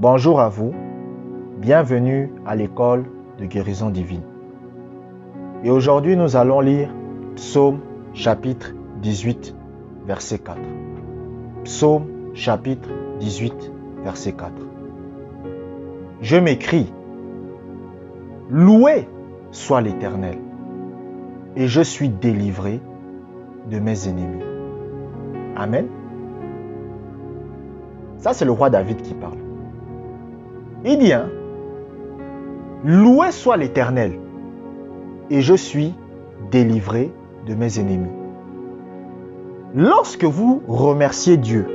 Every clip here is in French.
Bonjour à vous, bienvenue à l'école de guérison divine. Et aujourd'hui, nous allons lire Psaume chapitre 18, verset 4. Psaume chapitre 18, verset 4. Je m'écrie, loué soit l'Éternel, et je suis délivré de mes ennemis. Amen. Ça, c'est le roi David qui parle. Il dit, loué soit l'Éternel, et je suis délivré de mes ennemis. Lorsque vous remerciez Dieu,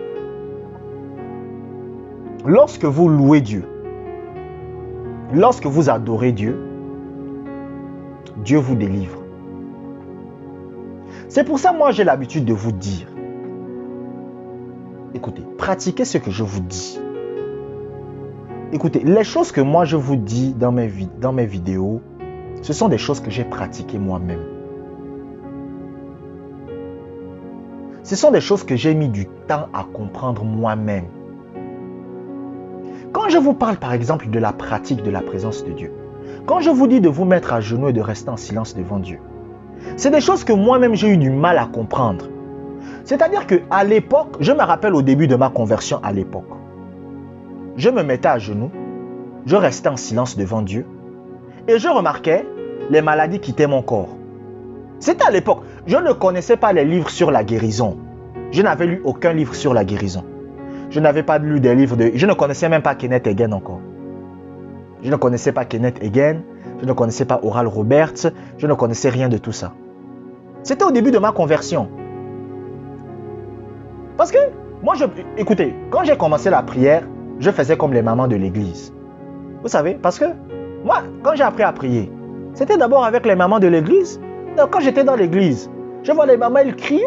lorsque vous louez Dieu, lorsque vous adorez Dieu, Dieu vous délivre. C'est pour ça, moi, j'ai l'habitude de vous dire, écoutez, pratiquez ce que je vous dis. Écoutez, les choses que moi je vous dis dans mes vidéos, ce sont des choses que j'ai pratiquées moi-même. Ce sont des choses que j'ai mis du temps à comprendre moi-même. Quand je vous parle par exemple de la pratique de la présence de Dieu, quand je vous dis de vous mettre à genoux et de rester en silence devant Dieu, c'est des choses que moi-même j'ai eu du mal à comprendre. C'est-à-dire qu'à l'époque, je me rappelle au début de ma conversion à l'époque, je me mettais à genoux, je restais en silence devant Dieu et je remarquais les maladies quittaient mon corps. C'était à l'époque, je ne connaissais pas les livres sur la guérison. Je n'avais lu aucun livre sur la guérison. Je n'avais pas lu des livres de... Je ne connaissais même pas Kenneth Hagin encore. Je ne connaissais pas Kenneth Hagin, je ne connaissais pas Oral Roberts, je ne connaissais rien de tout ça. C'était au début de ma conversion. Parce que, moi, écoutez, quand j'ai commencé la prière, je faisais comme les mamans de l'église. Vous savez, parce que moi, quand j'ai appris à prier, c'était d'abord avec les mamans de l'église. Donc, quand j'étais dans l'église, je vois les mamans, elles crient.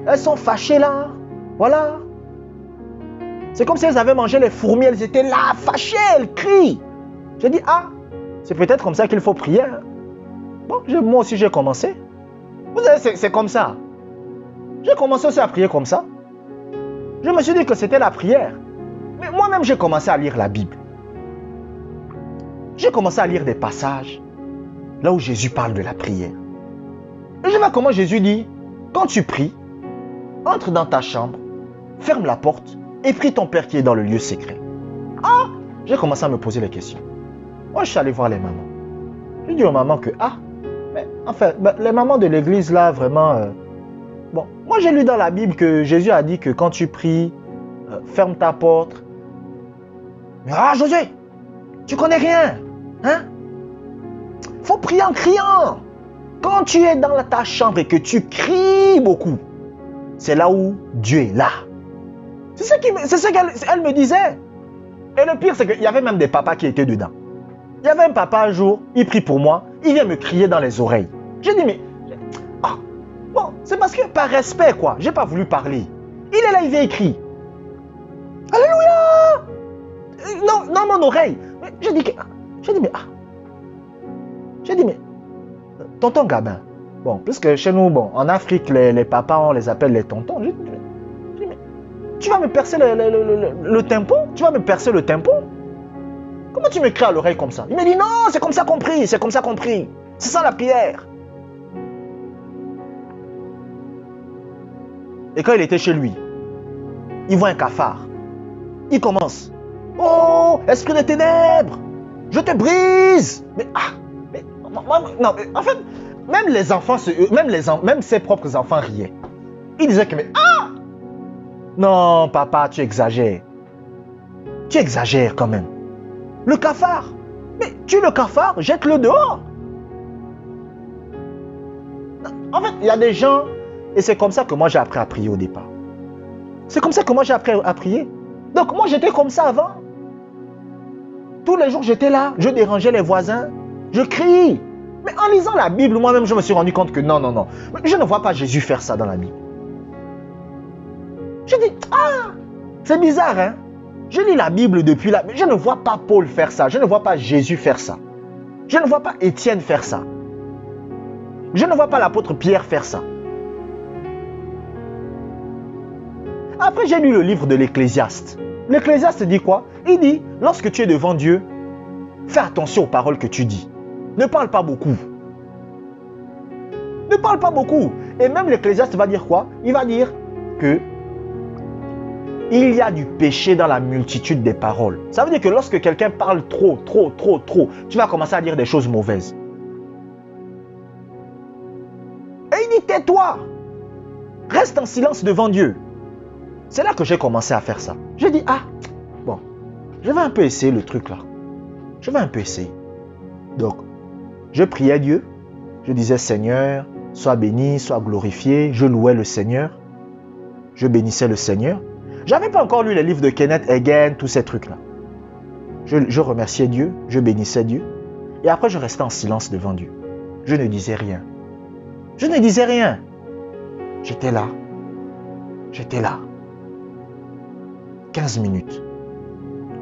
Elles sont fâchées là. Voilà. C'est comme si elles avaient mangé les fourmis, elles étaient là, fâchées, elles crient. J'ai dit, c'est peut-être comme ça qu'il faut prier. Bon, moi aussi j'ai commencé. Vous savez, c'est comme ça. J'ai commencé aussi à prier comme ça. Je me suis dit que c'était la prière. Mais moi-même, j'ai commencé à lire la Bible. J'ai commencé à lire des passages là où Jésus parle de la prière. Et je vois comment Jésus dit, quand tu pries, entre dans ta chambre, ferme la porte et prie ton Père qui est dans le lieu secret. J'ai commencé à me poser les questions. Moi, je suis allé voir les mamans. J'ai dit aux mamans que, mais enfin, les mamans de l'église là, vraiment... Bon, moi j'ai lu dans la Bible que Jésus a dit que quand tu pries, ferme ta porte. Mais Josué, tu connais rien, hein? Faut prier en criant. Quand tu es dans ta chambre et que tu cries beaucoup, c'est là où Dieu est là. C'est ce qu'elle me disait. Et le pire, c'est qu'il y avait même des papas qui étaient dedans. Il y avait un papa un jour, il prie pour moi, il vient me crier dans les oreilles. J'ai dit, mais... Bon, c'est parce que par respect, quoi, j'ai pas voulu parler. Il est là, il vient écrire. Alléluia! Non, dans mon oreille. J'ai dit, mais, tonton Gabin. Bon, puisque chez nous, bon, en Afrique, les papas, on les appelle les tontons. J'ai dit, mais, tu vas me percer le tympan? Tu vas me percer le tympan? Comment tu me cries à l'oreille comme ça? Il me dit, non, c'est comme ça qu'on prie, c'est comme ça qu'on prie. C'est ça la prière. Et quand il était chez lui, il voit un cafard. Il commence. Oh, esprit des ténèbres, je te brise. Mais non, en fait, même les enfants, même ses propres enfants riaient. Ils disaient que, non, papa, tu exagères. Tu exagères quand même. Le cafard. Mais tue le cafard, jette-le dehors. En fait, il y a des gens... Et c'est comme ça que moi j'ai appris à prier au départ. C'est comme ça que moi j'ai appris à prier. Donc moi j'étais comme ça avant. Tous les jours j'étais là, je dérangeais les voisins, je crie. Mais en lisant la Bible, moi-même je me suis rendu compte que non. Je ne vois pas Jésus faire ça dans la Bible. Je dis, c'est bizarre, hein. Je lis la Bible depuis là, mais je ne vois pas Paul faire ça, je ne vois pas Jésus faire ça. Je ne vois pas Étienne faire ça. Je ne vois pas l'apôtre Pierre faire ça. Après, j'ai lu le livre de l'Ecclésiaste. L'Ecclésiaste dit quoi? Il dit, lorsque tu es devant Dieu, fais attention aux paroles que tu dis. Ne parle pas beaucoup. Ne parle pas beaucoup. Et même l'Ecclésiaste va dire quoi? Il va dire que il y a du péché dans la multitude des paroles. Ça veut dire que lorsque quelqu'un parle trop, tu vas commencer à dire des choses mauvaises. Et il dit, tais-toi. Reste en silence devant Dieu. C'est là que j'ai commencé à faire ça. J'ai dit, ah, bon, je vais un peu essayer le truc là. Je vais un peu essayer. Donc, je priais Dieu. Je disais, Seigneur, sois béni, sois glorifié. Je louais le Seigneur. Je bénissais le Seigneur. Je n'avais pas encore lu les livres de Kenneth Hagin, tous ces trucs-là. Je remerciais Dieu, je bénissais Dieu. Et après, je restais en silence devant Dieu. Je ne disais rien. Je ne disais rien. J'étais là. J'étais là. 15 minutes.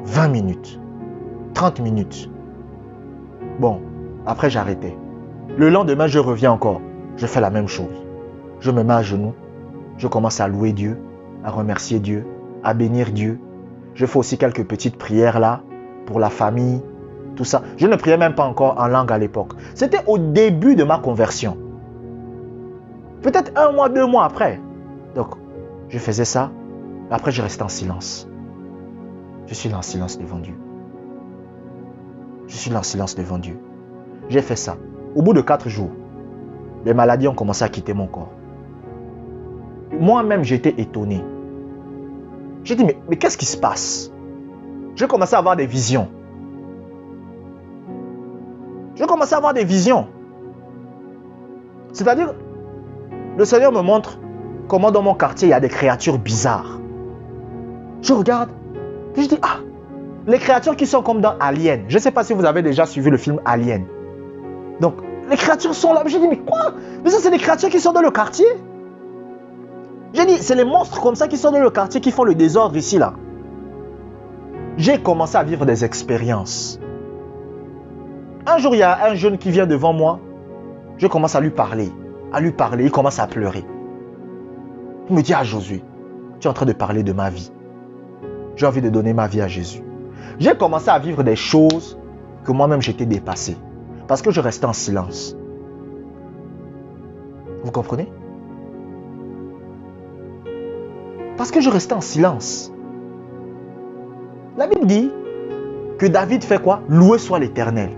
20 minutes. 30 minutes. Bon, après j'arrêtais. Le lendemain, je reviens encore. Je fais la même chose. Je me mets à genoux. Je commence à louer Dieu, à remercier Dieu, à bénir Dieu. Je fais aussi quelques petites prières là, pour la famille, tout ça. Je ne priais même pas encore en langue à l'époque. C'était au début de ma conversion. Peut-être 1 mois, 2 mois après. Donc, je faisais ça. Après, je restais en silence. Je suis là en silence devant Dieu. Je suis là en silence devant Dieu. J'ai fait ça. Au bout de 4 jours, les maladies ont commencé à quitter mon corps. Moi-même, j'étais étonné. J'ai dit, mais qu'est-ce qui se passe? J'ai commencé à avoir des visions. J'ai commencé à avoir des visions. C'est-à-dire, le Seigneur me montre comment dans mon quartier, il y a des créatures bizarres. Je regarde, puis je dis, ah, les créatures qui sont comme dans Alien. Je ne sais pas si vous avez déjà suivi le film Alien. Donc, les créatures sont là. J'ai dit, mais quoi? Mais ça, c'est des créatures qui sont dans le quartier? J'ai dit, c'est les monstres comme ça qui sont dans le quartier qui font le désordre ici, là. J'ai commencé à vivre des expériences. Un jour, il y a un jeune qui vient devant moi. Je commence à lui parler. Il commence à pleurer. Il me dit, ah Josué, tu es en train de parler de ma vie. J'ai envie de donner ma vie à Jésus. J'ai commencé à vivre des choses que moi-même j'étais dépassé. Parce que je restais en silence. Vous comprenez? Parce que je restais en silence. La Bible dit que David fait quoi? Loué soit l'Éternel.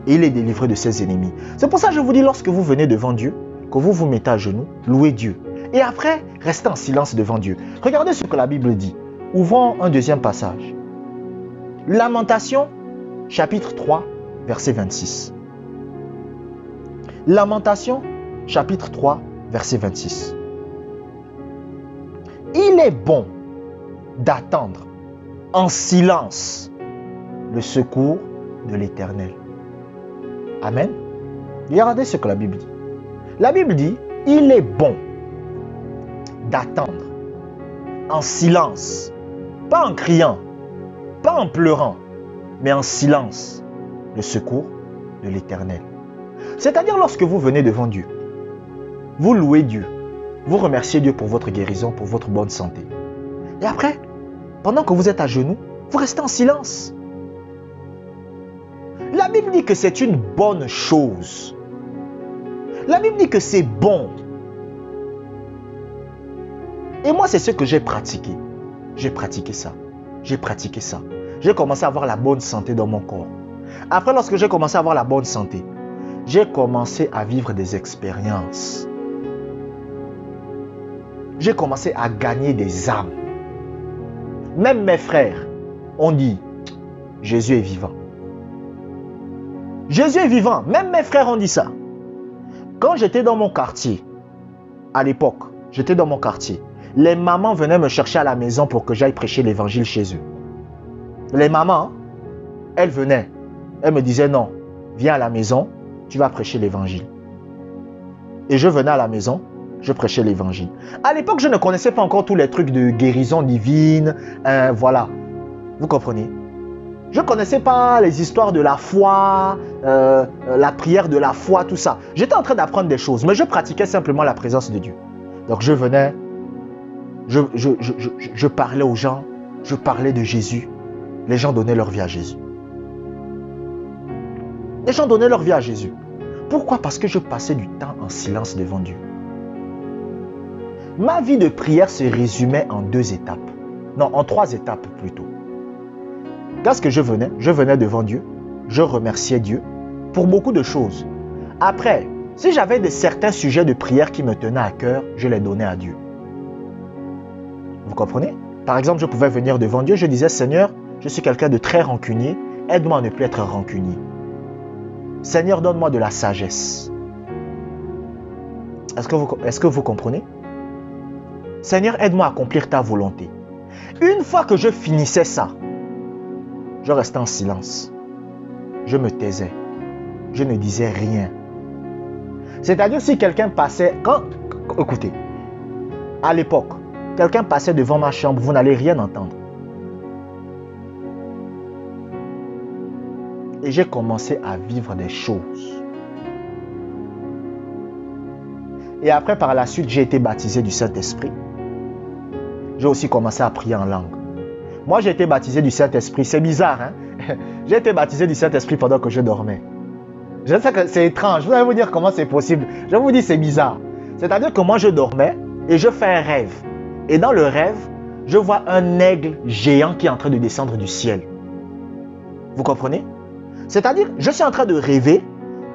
Et il est délivré de ses ennemis. C'est pour ça que je vous dis, lorsque vous venez devant Dieu, que vous vous mettez à genoux, louez Dieu. Et après, restez en silence devant Dieu. Regardez ce que la Bible dit. Ouvrons un deuxième passage. Lamentation, chapitre 3, verset 26. Lamentation, chapitre 3, verset 26. Il est bon d'attendre en silence le secours de l'Éternel. Amen. Regardez ce que la Bible dit. La Bible dit, il est bon d'attendre en silence, pas en criant, pas en pleurant, mais en silence le secours de l'Éternel. C'est-à-dire lorsque vous venez devant Dieu, vous louez Dieu, vous remerciez Dieu pour votre guérison, pour votre bonne santé. Et après, pendant que vous êtes à genoux, vous restez en silence. La Bible dit que c'est une bonne chose. La Bible dit que c'est bon. Et moi, c'est ce que j'ai pratiqué. J'ai pratiqué ça. J'ai pratiqué ça. J'ai commencé à avoir la bonne santé dans mon corps. Après, lorsque j'ai commencé à avoir la bonne santé, j'ai commencé à vivre des expériences. J'ai commencé à gagner des âmes. Même mes frères ont dit, Jésus est vivant. Jésus est vivant. Même mes frères ont dit ça. Quand j'étais dans mon quartier, à l'époque, j'étais dans mon quartier, les mamans venaient me chercher à la maison pour que j'aille prêcher l'évangile chez eux. Les mamans, elles venaient. Elles me disaient non, viens à la maison, tu vas prêcher l'évangile. Et je venais à la maison, je prêchais l'évangile. À l'époque, je ne connaissais pas encore tous les trucs de guérison divine, voilà. Vous comprenez? Je ne connaissais pas les histoires de la foi, la prière de la foi, tout ça. J'étais en train d'apprendre des choses, mais je pratiquais simplement la présence de Dieu. Donc je venais, je parlais aux gens, je parlais de Jésus, les gens donnaient leur vie à Jésus. Les gens donnaient leur vie à Jésus. Pourquoi? Parce que je passais du temps en silence devant Dieu. Ma vie de prière se résumait en 2 étapes. Non, en 3 étapes plutôt. Qu'est-ce que je venais? Je venais devant Dieu. Je remerciais Dieu pour beaucoup de choses. Après, si j'avais certains sujets de prière qui me tenaient à cœur, je les donnais à Dieu. Vous comprenez? Par exemple, je pouvais venir devant Dieu, je disais, Seigneur, je suis quelqu'un de très rancunier, aide-moi à ne plus être rancunier. Seigneur, donne-moi de la sagesse. Est-ce que vous comprenez? Seigneur, aide-moi à accomplir ta volonté. Une fois que je finissais ça, je restais en silence. Je me taisais. Je ne disais rien. C'est-à-dire si quelqu'un passait... Écoutez, à l'époque, quelqu'un passait devant ma chambre, vous n'allez rien entendre. Et j'ai commencé à vivre des choses. Et après, par la suite, j'ai été baptisé du Saint-Esprit. J'ai aussi commencé à prier en langue. Moi, j'ai été baptisé du Saint-Esprit. C'est bizarre, hein? J'ai été baptisé du Saint-Esprit pendant que je dormais. Je sais que c'est étrange. Vous allez vous dire comment c'est possible. Je vous dis, c'est bizarre. C'est-à-dire que moi, je dormais et je fais un rêve. Et dans le rêve, je vois un aigle géant qui est en train de descendre du ciel. Vous comprenez? C'est-à-dire, je suis en train de rêver,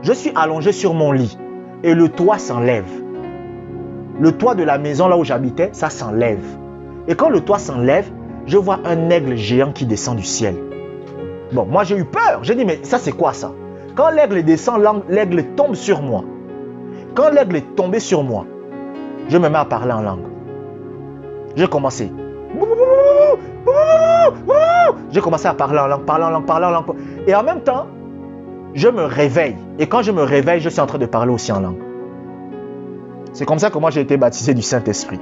je suis allongé sur mon lit et le toit s'enlève. Le toit de la maison là où j'habitais, ça s'enlève. Et quand le toit s'enlève, je vois un aigle géant qui descend du ciel. Bon, moi j'ai eu peur. J'ai dit, mais ça c'est quoi ça? Quand l'aigle descend, l'aigle tombe sur moi. Quand l'aigle est tombé sur moi, je me mets à parler en langue. J'ai commencé. J'ai commencé à parler en langue. Et en même temps, je me réveille. Et quand je me réveille, je suis en train de parler aussi en langue. C'est comme ça que moi j'ai été baptisé du Saint-Esprit.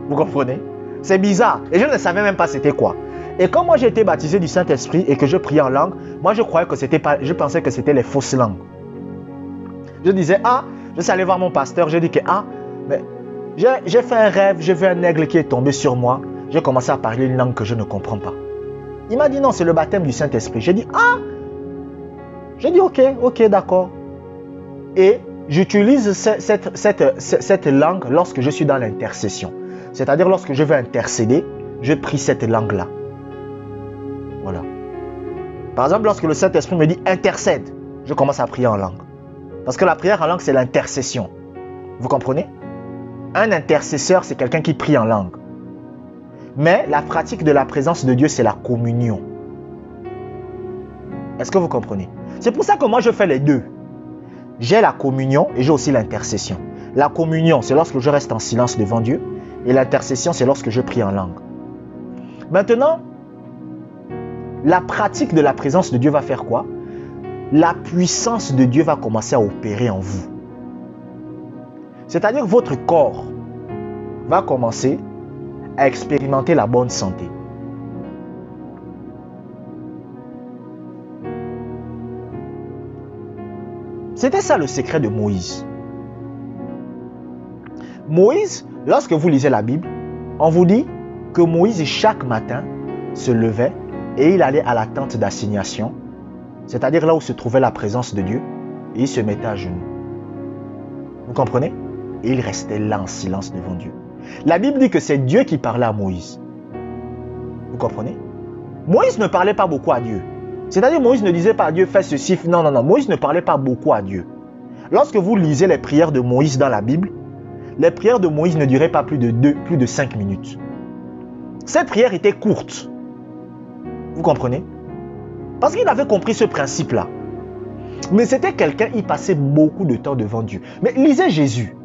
Vous comprenez? C'est bizarre. Et je ne savais même pas c'était quoi. Et quand moi j'ai été baptisé du Saint-Esprit et que je priais en langue, moi je croyais que c'était pas, je pensais que c'était les fausses langues. Je disais, je suis allé voir mon pasteur, j'ai dit que, mais j'ai fait un rêve, j'ai vu un aigle qui est tombé sur moi. J'ai commencé à parler une langue que je ne comprends pas. Il m'a dit non, c'est le baptême du Saint-Esprit. J'ai dit, J'ai dit, ok, d'accord. Et j'utilise cette langue lorsque je suis dans l'intercession. C'est-à-dire lorsque je veux intercéder, je prie cette langue-là. Voilà. Par exemple, lorsque le Saint-Esprit me dit intercède, je commence à prier en langue. Parce que la prière en langue, c'est l'intercession. Vous comprenez? Un intercesseur, c'est quelqu'un qui prie en langue. Mais la pratique de la présence de Dieu, c'est la communion. Est-ce que vous comprenez? C'est pour ça que moi, je fais les deux. J'ai la communion et j'ai aussi l'intercession. La communion, c'est lorsque je reste en silence devant Dieu. Et l'intercession, c'est lorsque je prie en langue. Maintenant, la pratique de la présence de Dieu va faire quoi? La puissance de Dieu va commencer à opérer en vous. C'est-à-dire que votre corps va commencer à expérimenter la bonne santé. C'était ça le secret de Moïse. Moïse, lorsque vous lisez la Bible, on vous dit que Moïse, chaque matin, se levait et il allait à la tente d'assignation, c'est-à-dire là où se trouvait la présence de Dieu, et il se mettait à genoux. Vous comprenez? Et il restait là en silence devant Dieu. La Bible dit que c'est Dieu qui parlait à Moïse. Vous comprenez? Moïse ne parlait pas beaucoup à Dieu. C'est-à-dire Moïse ne disait pas à Dieu, fais ceci. Non. Moïse ne parlait pas beaucoup à Dieu. Lorsque vous lisez les prières de Moïse dans la Bible, les prières de Moïse ne duraient pas plus de 5 minutes. Cette prière était courte. Vous comprenez? Parce qu'il avait compris ce principe-là. Mais c'était quelqu'un, il passait beaucoup de temps devant Dieu. Mais lisez Jésus.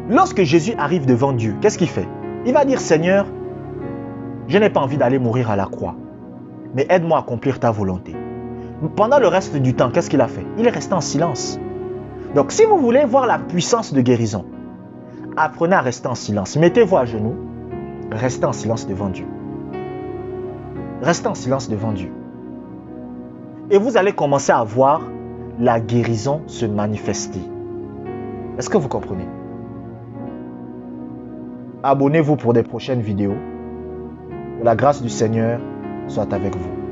Lorsque Jésus arrive devant Dieu, qu'est-ce qu'il fait? Il va dire, Seigneur, je n'ai pas envie d'aller mourir à la croix, mais aide-moi à accomplir ta volonté. Pendant le reste du temps, qu'est-ce qu'il a fait? Il est resté en silence. Donc, si vous voulez voir la puissance de guérison, apprenez à rester en silence. Mettez-vous à genoux, restez en silence devant Dieu. Restez en silence devant Dieu. Et vous allez commencer à voir la guérison se manifester. Est-ce que vous comprenez? Abonnez-vous pour des prochaines vidéos. la grâce du Seigneur soit avec vous.